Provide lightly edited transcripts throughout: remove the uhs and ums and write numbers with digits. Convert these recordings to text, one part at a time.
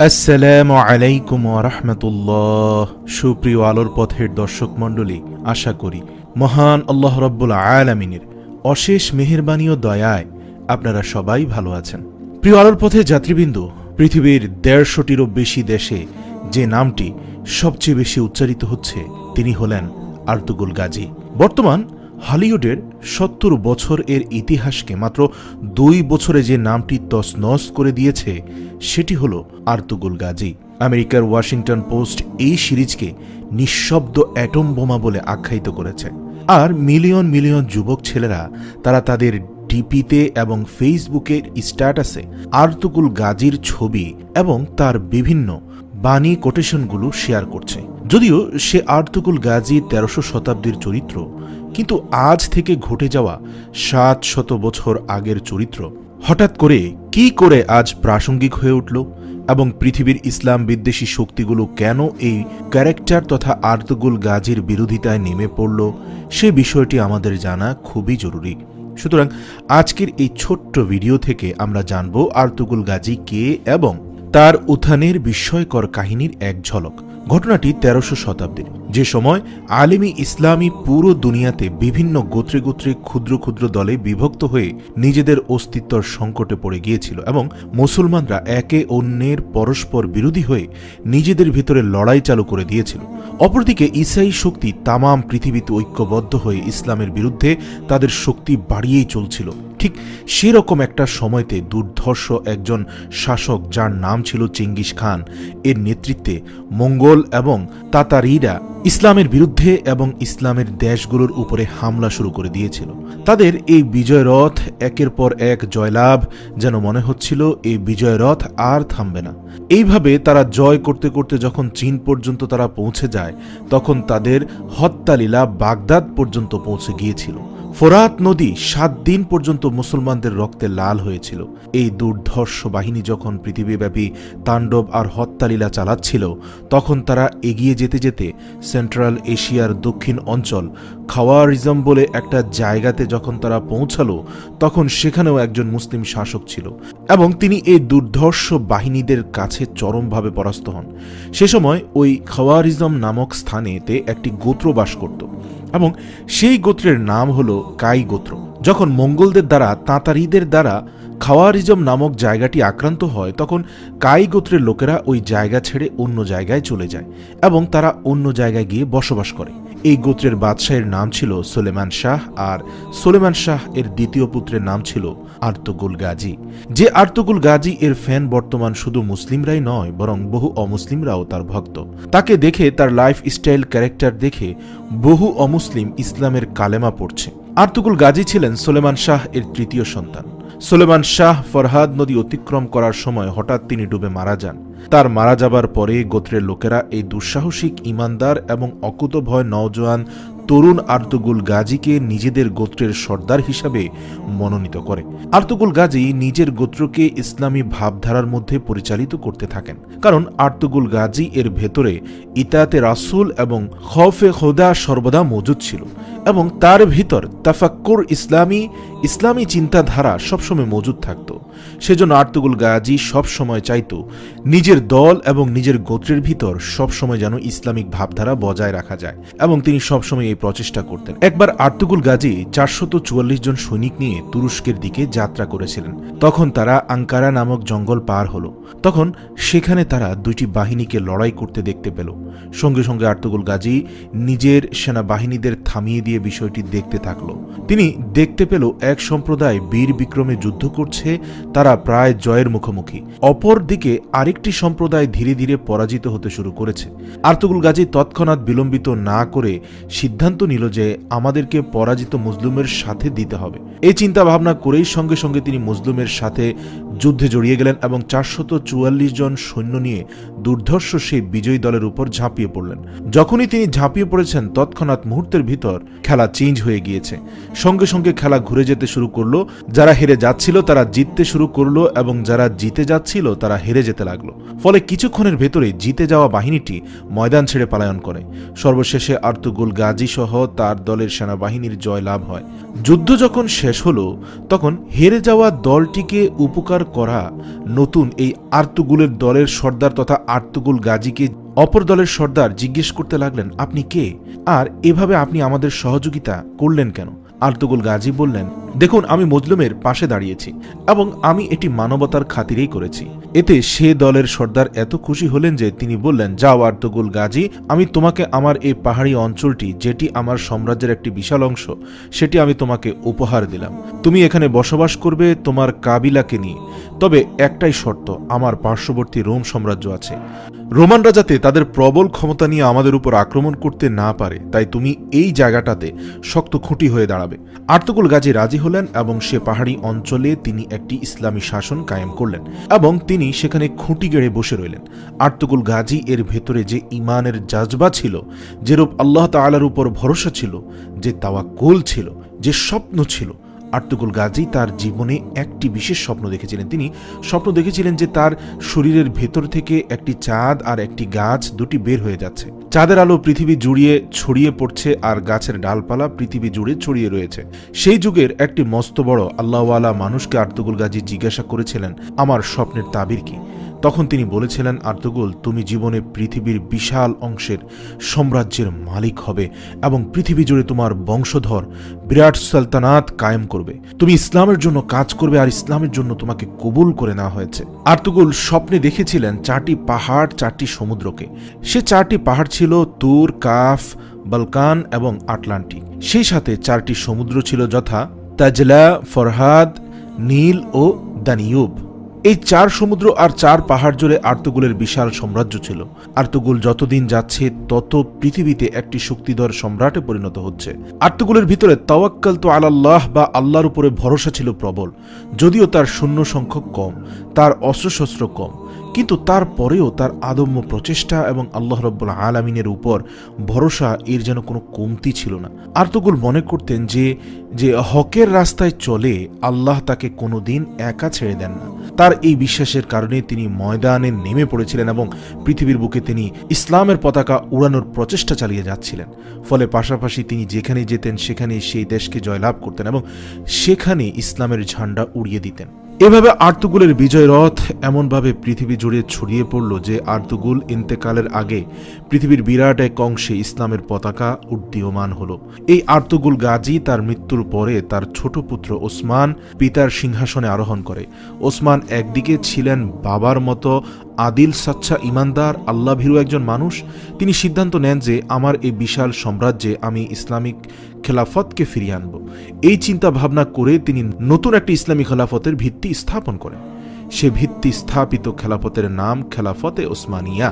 আসসালামু আলাইকুম ওয়া রাহমাতুল্লাহ। সুপ্রিয় আলোর পথের দর্শক মণ্ডলী, আশা করি মহান আল্লাহ রাব্বুল আলামিনের অশেষ মেহেরবানি ও দয়ায় আপনারা সবাই ভালো আছেন। প্রিয় আলোর পথের যাত্রীবৃন্দ, পৃথিবীর ১৫০টিরও বেশি দেশে যে নামটি সবচেয়ে বেশি উচ্চারিত হচ্ছে তিনি হলেন আর্তুগুল গাজী। বর্তমান হলিউডের ৭০ বছর এর ইতিহাসকে মাত্র ২ বছরে যে নামটি তছনছ করে দিয়েছে সেটি হল আর্তুগুল গাজী। আমেরিকার ওয়াশিংটন পোস্ট এই সিরিজকে নিঃশব্দ অ্যাটম বোমা বলে আখ্যায়িত করেছে। আর মিলিয়ন মিলিয়ন যুবক ছেলেরা তারা তাদের ডিপিতে এবং ফেসবুকের স্ট্যাটাসে আর্তুগুল গাজীর ছবি এবং তার বিভিন্ন বাণী কোটেশনগুলো শেয়ার করছে। যদিও সে আর্তুগুল গাজী ১৩০০ শতাব্দীর চরিত্র, কিন্তু আজ থেকে ঘটে যাওয়া ৭০০ বছর আগের চরিত্র হঠাৎ করে কি করে আজ প্রাসঙ্গিক হয়ে উঠল এবং পৃথিবীর ইসলাম বিদ্বেষী শক্তিগুলো কেন এই ক্যারেক্টার তথা আর্তুগুল গাজীর বিরোধিতায় নেমে পড়ল, সে বিষয়টি আমাদের জানা খুবই জরুরি। সুতরাং আজকের এই ছোট্ট ভিডিও থেকে আমরা জানব আর্তুগুল গাজী কে এবং তার উত্থানের বিস্ময়কর কাহিনীর এক ঝলক। ঘটনাটি ১৩০০ শতাব্দীর, যে সময় আলেমি ইসলামী পুরো দুনিয়াতে বিভিন্ন গোত্রে গোত্রে ক্ষুদ্র ক্ষুদ্র দলে বিভক্ত হয়ে নিজেদের অস্তিত্বর সংকটে পড়ে গিয়েছিল এবং মুসলমানরা একে অন্যের পরস্পর বিরোধী হয়ে নিজেদের ভিতরে লড়াই চালু করে দিয়েছিল। অপরদিকে ঈসাই শক্তি তামাম পৃথিবীতে ঐক্যবদ্ধ হয়ে ইসলামের বিরুদ্ধে তাদের শক্তি বাড়িয়েই চলছিল। ঠিক সেরকম একটা সময়তে দুর্ধর্ষ একজন শাসক, যার নাম ছিল চেঙ্গিস খান, এর নেতৃত্বে মঙ্গল এবং তাতারিরা ইসলামের বিরুদ্ধে এবং ইসলামের দেশগুলোর উপরে হামলা শুরু করে দিয়েছিল। তাদের এই বিজয় রথ একের পর এক জয়লাভ, যেন মনে হচ্ছিল এই বিজয় রথ আর থামবে না। এইভাবে তারা জয় করতে করতে যখন চীন পর্যন্ত তারা পৌঁছে যায়, তখন তাদের হত্যালীলা বাগদাদ পর্যন্ত পৌঁছে গিয়েছিল। ফোরাত নদী ৭ দিন পর্যন্ত মুসলমানদের রক্তে লাল হয়েছিল। এই দুর্ধর্ষ বাহিনী যখন পৃথিবীব্যাপী তাণ্ডব আর হত্যালীলা চালাচ্ছিল, তখন তারা এগিয়ে যেতে যেতে সেন্ট্রাল এশিয়ার দক্ষিণ অঞ্চল খাওয়ারিজম বলে একটা জায়গাতে যখন তারা পৌঁছালো, তখন সেখানেও একজন মুসলিম শাসক ছিল এবং তিনি এই দুর্ধর্ষ বাহিনীদের কাছে চরমভাবে পরাস্ত হন। সে সময় ওই খাওয়ারিজম নামক স্থানেতে একটি গোত্র বাস করত এবং সেই গোত্রের নাম হলো কাই গোত্র। যখন মঙ্গলদের দ্বারা তাঁতারিদের দ্বারা খাওয়ারিজম নামক জায়গাটি আক্রান্ত হয়, তখন কাই গোত্রের লোকেরা ওই জায়গা ছেড়ে অন্য জায়গায় চলে যায় এবং তারা অন্য জায়গায় গিয়ে বসবাস করে। এই গোত্রের বাদশাহের নাম ছিল সুলেমান শাহ, আর সুলেমান শাহ এর দ্বিতীয় পুত্রের নাম ছিল আর্তুগুল গাজী। যে আর্তুগুল গাজী এর ফ্যান বর্তমান শুধু মুসলিমরাই নয়, বরং বহু অমুসলিমরাও তার ভক্ত। তাকে দেখে, তার লাইফ স্টাইল, ক্যারেক্টার দেখে বহু অমুসলিম ইসলামের কালেমা পড়ছে। আর্তুগুল গাজী ছিলেন সুলেমান শাহ এর তৃতীয় সন্তান। সুলেমান শাহ ফরহাদ নদী অতিক্রম করার সময় হঠাৎ তিনি ডুবে মারা যান। তার মারা যাবার পরে গোত্রের লোকেরা এই দুঃসাহসিক, ইমানদার এবং অকুতভয় নওজোয়ান তরুণ আর্তুগুল গাজীকে নিজেদের গোত্রের সর্দার হিসাবে মনোনীত করে। আর্তুগুল গাজী নিজের গোত্রকে ইসলামী ভাবধারার মধ্যে পরিচালিত করতে থাকেন, কারণ আর্তুগুল গাজী এর ভেতরে ইতাতে রাসূল এবং খৌফে খোদা সর্বদা মজুদ ছিল এবং তার ভিতর তাফাক্কুর ইসলামী চিন্তাধারা সবসময় মজুদ থাকত। সেজন্য আর্তুগুল গাজী সবসময় চাইত নিজের দল এবং নিজের গোত্রের ভিতর সবসময় যেন ইসলামিক ভাবধারা বজায় রাখা যায় এবং তিনি সবসময় এই প্রচেষ্টা করতেন। একবার আর্তুগুল গাজী ৪৪৪ জন সৈনিক নিয়ে তুরস্কের দিকে যাত্রা করেছিলেন। তখন তারা আঙ্কারা নামক জঙ্গল পার হলো। তখন সেখানে তারা দুইটি বাহিনীকে লড়াই করতে দেখতে পেল। সঙ্গে সঙ্গে আর্তুগুল গাজী নিজের সেনাবাহিনীদের থামিয়ে দিয়ে বিষয়টি দেখতে থাকল। তিনি দেখতে পেল এক সম্প্রদায় বীর বিক্রমে যুদ্ধ করছে, তারা প্রায় জয়ের মুখোমুখি। অপর দিকে আরেকটি সম্প্রদায় ধীরে ধীরে পরাজিত হতে শুরু করেছে। আর্তুগুল গাজী তৎক্ষণাৎ বিলম্বিত না করে সিদ্ধান্ত নিল যে আমাদেরকে পরাজিত মুসলিমের সাথে দিতে হবে। এই চিন্তা ভাবনা করেই সঙ্গে সঙ্গে তিনি মুসলিমের সাথে যুদ্ধে জড়িয়ে গেলেন এবং ৪৪৪ জন সৈন্য নিয়ে দুর্ধর্ষ সেই বিজয়ী দলের উপর ঝাঁপিয়ে পড়লেন। যখনই তিনি ঝাঁপিয়ে পড়েছেন, তৎক্ষণাৎ মুহূর্তের ভিতর খেলা চেঞ্জ হয়ে গিয়েছে। সঙ্গে সঙ্গে খেলা ঘুরে যেতে শুরু করলো। যারা হেরে যাচ্ছিল তারা জিততে শুরু করলো এবং যারা জিতে যাচ্ছিল তারা হেরে যেতে লাগলো। ফলে কিছুক্ষণের ভেতরে জিতে যাওয়া বাহিনীটি ময়দান ছেড়ে পলায়ন করে। সর্বশেষে আর্তুগুল গাজী সহ তার দলের সেনাবাহিনীর জয় লাভ হয়। যুদ্ধ যখন শেষ হলো, তখন হেরে যাওয়া দলটিকে উপকার করা নতুন এই আর্তুগুলের দলের সর্দার তথা আর্তুগুল গাজীকে অপর দলের সর্দার জিজ্ঞেস করতে লাগলেন, আপনি কে, আর এভাবে আপনি আমাদের সহযোগিতা করলেন কেন? আর্তুগুল গাজী বললেন, দেখুন, আমি মজলুমের পাশে দাঁড়িয়েছি এবং আমি এটি মানবতার খাতিরেই করেছি। এতে সে দলের সর্দার এত খুশি হলেন যে তিনি বললেন, যাও আর্তুগুল গাজী, আমি তোমাকে আমার এই পাহাড়ি অঞ্চলটি, যেটি আমার সাম্রাজ্যের একটি বিশাল অংশ, সেটি আমি তোমাকে উপহার দিলাম। তুমি এখানে বসবাস করবে তোমার কাবিলাকে নিয়ে। তবে একটাই শর্ত, আমার পার্শ্ববর্তী রোম সাম্রাজ্য আছে। রোমানরা যাতে তাদের প্রবল ক্ষমতা নিয়ে আমাদের উপর আক্রমণ করতে না পারে, তাই তুমি এই জায়গাটাতে শক্ত খুঁটি হয়ে দাঁড়াবে। আর্তুগুল গাজী রাজি হলেন এবং সে পাহাড়ি অঞ্চলে তিনি একটি ইসলামী শাসন কায়েম করলেন এবং তিনি সেখানে খুঁটি গেড়ে বসে রইলেন। আর্তুগুল গাজী এর ভেতরে যে ইমানের জাজবা ছিল, যেরূপ আল্লাহ তাআলার উপর ভরসা ছিল, যে তাওয়াক্কুল ছিল, যে স্বপ্ন ছিল, আর্তুগুল গাজী তার জীবনে একটি বিশেষ স্বপ্ন দেখেছিলেন। তিনি স্বপ্ন দেখেছিলেন যে তার শরীরের ভেতর থেকে একটি চাঁদ আর একটি গাছ দুটি বের হয়ে যাচ্ছে। চাঁদের আলো পৃথিবী জুড়িয়ে ছড়িয়ে পড়ছে আর গাছের ডালপালা পৃথিবী জুড়ে ছড়িয়ে রয়েছে। সেই যুগের একটি মস্ত বড় আল্লাহওয়ালা মানুষকে আর্তুগুল গাজী জিজ্ঞাসা করেছিলেন, আমার স্বপ্নের তাবির কি? তখন তিনি বলেছিলেন, আর্তুগুল, তুমি জীবনে পৃথিবীর বিশাল অংশের সাম্রাজ্যের মালিক হবে এবং পৃথিবী জুড়ে তোমার বংশধর বিরাট সালতানাত কায়েম করবে। তুমি ইসলামের জন্য কাজ করবে আর ইসলামের জন্য তোমাকে কবুল করে নেওয়া হয়েছে। আর্তুগুল স্বপ্নে দেখেছিলেন 4টি পাহাড়, 4টি সমুদ্রকে। সে 4টি পাহাড় ছিল তুর, কাফ, বালকান এবং আটলান্টিক। সেই সাথে 4টি সমুদ্র ছিল যথা তাজলা, ফরহাদ, নীল ও দানিউব। এই 4 সমুদ্র আর 4 পাহাড় জুড়ে আর্তুগুলের বিশাল সাম্রাজ্য ছিল। আর্তুগুল যতদিন যাচ্ছে তত পৃথিবীতে একটি শক্তিধর সম্রাটে পরিণত হচ্ছে। আর্তুগুলের ভিতরে তাওয়াক্কালতু আলাল্লাহ বা আল্লাহর উপরে ভরসা ছিল প্রবল। যদিও তার সৈন্য সংখ্যক কম, তার অস্ত্রশস্ত্র কম, কিন্তু তারপরেও তার আদম্য প্রচেষ্টা এবং আল্লাহ রাব্বুল আলামিনের উপর ভরসা এর যেন কোনো কমতি ছিল না। আর্তুগুল মনে করতেন যে হকের রাস্তায় চলে আল্লাহ তাকে কোনোদিন একা ছেড়ে দেন না। তার এই বিশ্বাসের কারণে তিনি ময়দানে নেমে পড়েছিলেন এবং পৃথিবীর বুকে তিনি ইসলামের পতাকা উড়ানোর প্রচেষ্টা চালিয়ে যাচ্ছিলেন। ফলে পাশাপাশি তিনি যেখানে যেতেন সেখানে সেই দেশকে জয়লাভ করতেন এবং সেখানে ইসলামের ঝান্ডা উড়িয়ে দিতেন। এভাবে আর্তুগুলের বিজয় রথ এমনভাবে পৃথিবী জুড়ে ছড়িয়ে পড়ল যে আর্তুগুল ইন্তেকালের আগে পৃথিবীর বিরাট এক অংশে ইসলামের পতাকা উড্ডীয়মান হল। এই আর্তুগুল গাজী তার মৃত্যুর পরে তার ছোট পুত্র ওসমান পিতার সিংহাসনে আরোহণ করে। ওসমান একদিকে ছিলেন বাবার মতো আদিল, সাচ্চা, ইমানদার, আল্লাহভীরু একজন মানুষ। তিনি সিদ্ধান্ত নেন যে আমার এই বিশাল সাম্রাজ্যে আমি ইসলামিক খেলাফতকে ফিরিয়ে আনব। এই চিন্তা ভাবনা করে তিনি নতুন একটি ইসলামী খেলাফতের ভিত্তি স্থাপন করেন। সে ভিত্তি স্থাপিত খেলাফতের নাম খেলাফতে ওসমানিয়া।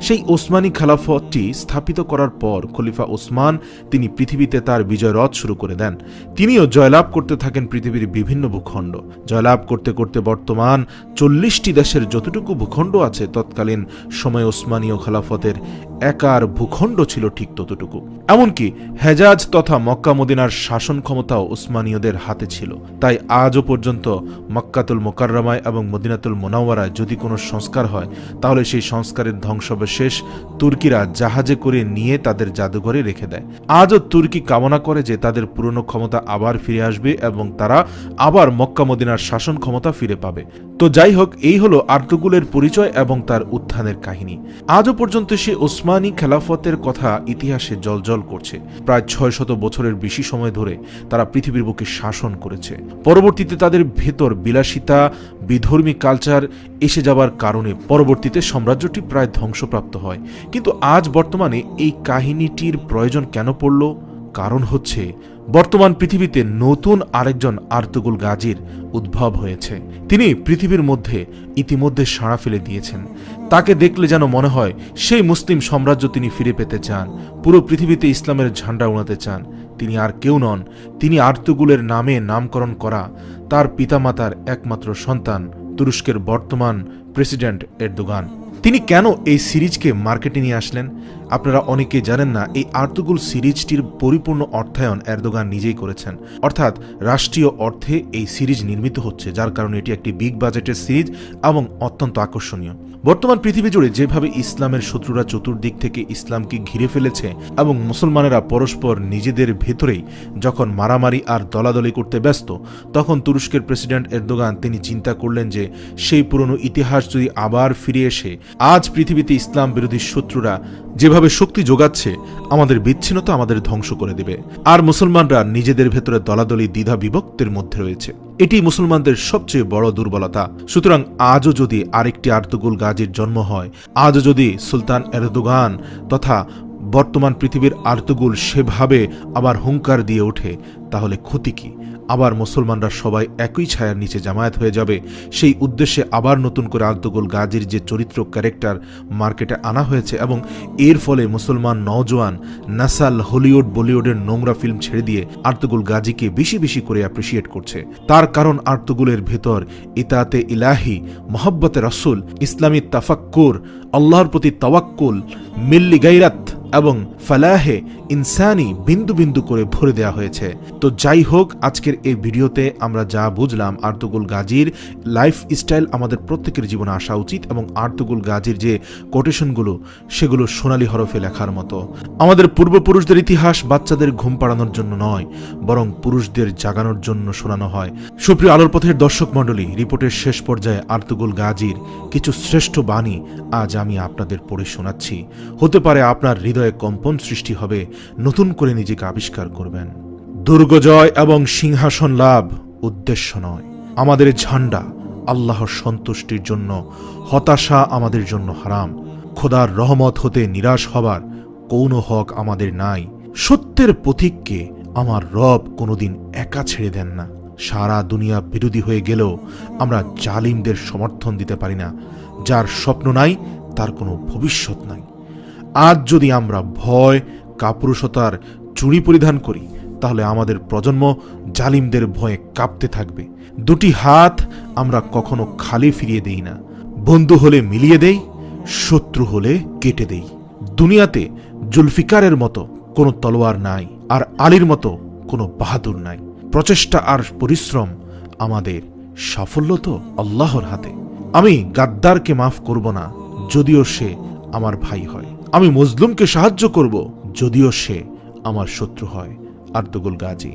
সেই ওসমানী খেলাফতটি স্থাপিত করার পর খলিফা ওসমান তিনি পৃথিবীতে তার বিজয় রথ শুরু করে দেন। তিনিও জয়লাভ করতে থাকেন পৃথিবীর বিভিন্ন ভূখণ্ড। জয়লাভ করতে করতে বর্তমান 40টি দেশের যতটুকু ভূখণ্ড আছে, তৎকালীন সময় ওসমানীয় খেলাফতের একার ভূখণ্ড ছিল ঠিক ততটুকু। এমনকি হেজাজ তথা মক্কা মদিনার শাসন ক্ষমতাও ওসমানীয়দের হাতে ছিল। তাই আজও পর্যন্ত মক্কাতুল মুকাররমায় এবং মদিনাতুল মুনাওয়ারায় যদি কোনো সংস্কার হয়, তাহলে সেই সংস্কারের ধ্বংসাবশেষ তুর্কিরা জাহাজে করে নিয়ে তাদের জাদুঘরে রেখে দেয়। আজও তুর্কি কামনা করে যে তাদের পুরনো ক্ষমতা আবার ফিরে আসবে এবং তারা আবার মক্কা মদিনার শাসন ক্ষমতা ফিরে পাবে। তো যাই হোক, এই হলো আর্তুগুলের পরিচয় এবং তার উত্থানের কাহিনী। আজও পর্যন্ত সে ওসমানী খেলাফতের কথা ইতিহাসে জলজল করছে। প্রায় 600 বছরের বেশি সময় ধরে তারা পৃথিবীর বুকে শাসন করেছে। পরবর্তীতে তাদের ভেতর বিলাসিতা, বিধর্মী কালচার এসে যাবার কারণে পরবর্তীতে সাম্রাজ্যটি প্রায় ধ্বংসপ্রাপ্ত হয়। কিন্তু আজ বর্তমানে এই কাহিনীটির প্রয়োজন কেন পড়ল? কারণ হচ্ছে বর্তমান পৃথিবীতে নতুন আরেকজন আর্তুগুল গাজীর উদ্ভব হয়েছে। তিনি পৃথিবীর মধ্যে ইতিমধ্যে সাড়া ফেলে দিয়েছেন। তাকে দেখলে যেন মনে হয় সেই মুসলিম সাম্রাজ্য তিনি ফিরে পেতে চান, পুরো পৃথিবীতে ইসলামের ঝান্ডা উড়াতে চান। তিনি আর কেউ নন, তিনি আর্তুগুলের নামে নামকরণ করা তার পিতামাতার একমাত্র সন্তান, তুরস্কের বর্তমান প্রেসিডেন্ট এরদোগান। তিনি কেন এই সিরিজকে মার্কেটে নিয়ে আসলেন? আপনারা অনেকে জানেন না, এই আর্তুগুল সিরিজটির পরিপূর্ণ অর্থায়ন এরদোগান নিজেই করেছেন। অর্থাৎ রাষ্ট্রীয় অর্থে এই সিরিজ নির্মিত হচ্ছে, যার কারণে এটি একটি বিগ বাজেটের সিরিজ এবং অত্যন্ত আকর্ষণীয়। বর্তমান পৃথিবী জুড়ে যেভাবে ইসলামের শত্রুরা চতুর্দিক থেকে ইসলামকে ঘিরে ফেলেছে এবং মুসলমানেরা পরস্পর নিজেদের ভেতরেই যখন মারামারি আর দলাদলি করতে ব্যস্ত, তখন তুরস্কের প্রেসিডেন্ট এরদোগান তিনি চিন্তা করলেন যে সেই পুরনো ইতিহাস যদি আবার ফিরে এসে আজ পৃথিবীতে ইসলাম বিরোধী শত্রুরা যেভাবে শক্তি যোগাচ্ছে, আমাদের বিচ্ছিন্নতা আমাদের ধ্বংস করে দেবে, আর মুসলমানরা নিজেদের ভেতরে দলাদলি দ্বিধা বিভক্তের মধ্যে রয়েছে। এটি মুসলমানদের সবচেয়ে বড় দুর্বলতা। সুতরাং আজও যদি আরেকটি আর্তুগুল গাজীর জন্ম হয়, আজও যদি সুলতান এরদোগান তথা বর্তমান পৃথিবীর আর্তুগুল সেভাবে আবার হুঙ্কার দিয়ে ওঠে, তাহলে ক্ষতি কি? আবার মুসলমানরা সবাই একই ছায়ার নিচে জামায়াত হয়ে যাবে। সেই উদ্দেশ্যে আবার নতুন করে আর্তুগুল গাজীর যে চরিত্র ক্যারেক্টার মার্কেটে আনা হয়েছে, এবং এর ফলে মুসলমান নওজোয়ান নাসাল হলিউড বলিউডের নোংরা ফিল্ম ছেড়ে দিয়ে আর্তুগুল গাজীকে বেশি বেশি করে অ্যাপ্রিসিয়েট করছে। তার কারণ আর্তুগুলের ভেতর ইতাতে ইলাহি, মোহাব্বতে রাসূল, ইসলামী তাফাক্কুর, আল্লাহর প্রতি তাওয়াক্কুল, মিল্লি গাইরাত এবং ফালাহে ইনসানি বিন্দু বিন্দু করে ভরে দেওয়া হয়েছে। তো যাই হোক, আজকের এই ভিডিওতে আমরা যা বুঝলাম, আর্তুগুল গাজীর লাইফ স্টাইল আমাদের প্রত্যেকের জীবনে আসা উচিত, এবং আর্তুগুল গাজীর যে কোটেশনগুলো সেগুলো সোনালী হরফে লেখার মতো। আমাদের পূর্বপুরুষদের ইতিহাস বাচ্চাদের ঘুম পাড়ানোর জন্য নয়, বরং পুরুষদের জাগানোর জন্য শোনানো হয়। সুপ্রিয় আলোর পথের দর্শক মণ্ডলী, রিপোর্টের শেষ পর্যায়ে আর্তুগুল গাজীর কিছু শ্রেষ্ঠ বাণী আজ আমি আপনাদের পড়ে শোনাচ্ছি। হতে পারে আপনার হৃদয়ে কম্পন সৃষ্টি হবে, নতুন করে নিজেকে আবিষ্কার করবেন। দুর্গজয় এবং সিংহাসন লাভ উদ্দেশ্য নয়, আমাদের ঝান্ডা আল্লাহর সন্তুষ্টির জন্য, হতাশা আমাদের জন্য হারাম। খোদার রহমত হতে নিরাশ হবার কোনো হক আমাদের নাই। সত্যের পথিককে আমার রব কোনোদিন একা ছেড়ে দেন না। সারা দুনিয়া বিরোধী হয়ে গেলেও আমরা জালিমদের সমর্থন দিতে পারি না। যার স্বপ্ন নাই তার কোনো ভবিষ্যৎ নাই। আজ যদি আমরা ভয় কাপুরুষতার চুড়ি পরিধান করি, তাহলে আমাদের প্রজন্ম জালিমদের ভয়ে কাঁপতে থাকবে। দুটি হাত আমরা কখনো খালি ফিরিয়ে দেই না। বন্ধু হলে মিলিয়ে দেই, শত্রু হলে কেটে দেই। দুনিয়াতে জুলফিকারের মতো কোনো তলোয়ার নাই, আর আলীর মতো কোনো বাহাদুর নাই। প্রচেষ্টা আর পরিশ্রম আমাদের, সাফল্য তো আল্লাহর হাতে। আমি গাদ্দারকে মাফ করব না, যদিও সে আমার ভাই হয়। আমি মজলুমকে সাহায্য করব, যদিও সে আমার শত্রু হয়। আর্তুগুল গাজী।